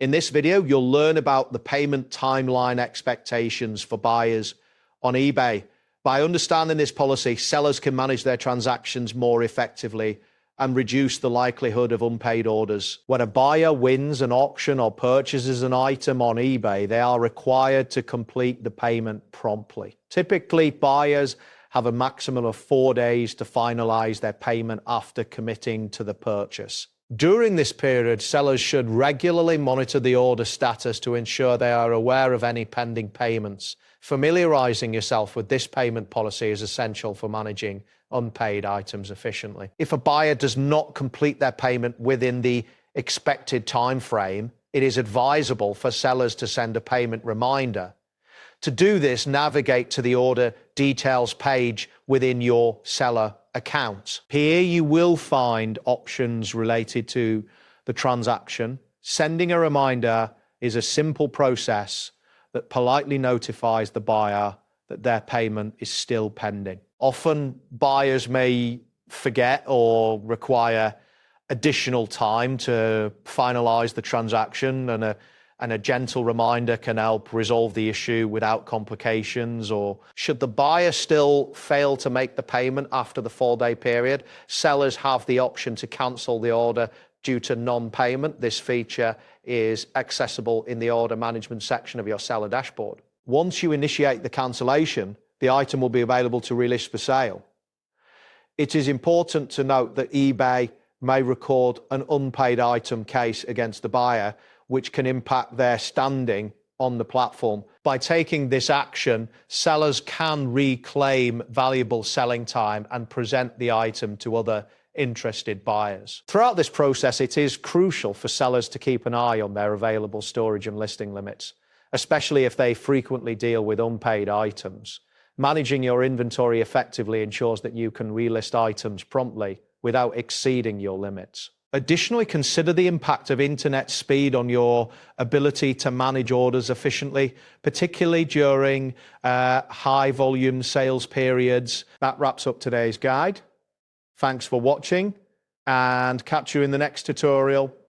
In this video, you'll learn about the payment timeline expectations for buyers on eBay. By understanding this policy, sellers can manage their transactions more effectively and reduce the likelihood of unpaid orders. When a buyer wins an auction or purchases an item on eBay, they are required to complete the payment promptly. Typically, buyers have a maximum of 4 days to finalize their payment after committing to the purchase. During this period, sellers should regularly monitor the order status to ensure they are aware of any pending payments. Familiarizing yourself with this payment policy is essential for managing unpaid items efficiently. If a buyer does not complete their payment within the expected time frame, it is advisable for sellers to send a payment reminder. To do this, navigate to the order details page within your seller account. Here you will find options related to the transaction. Sending a reminder is a simple process that politely notifies the buyer that their payment is still pending. Often buyers may forget or require additional time to finalize the transaction, and a gentle reminder can help resolve the issue without complications. Or should the buyer still fail to make the payment after the 4-day period, sellers have the option to cancel the order due to non-payment. This feature is accessible in the order management section of your seller dashboard. Once you initiate the cancellation, the item will be available to relist for sale. It is important to note that eBay may record an unpaid item case against the buyer, which can impact their standing on the platform. By taking this action, sellers can reclaim valuable selling time and present the item to other interested buyers. Throughout this process, it is crucial for sellers to keep an eye on their available storage and listing limits, especially if they frequently deal with unpaid items. Managing your inventory effectively ensures that you can relist items promptly without exceeding your limits. Additionally, consider the impact of internet speed on your ability to manage orders efficiently, particularly during high volume sales periods. That wraps up today's guide. Thanks for watching, and catch you in the next tutorial.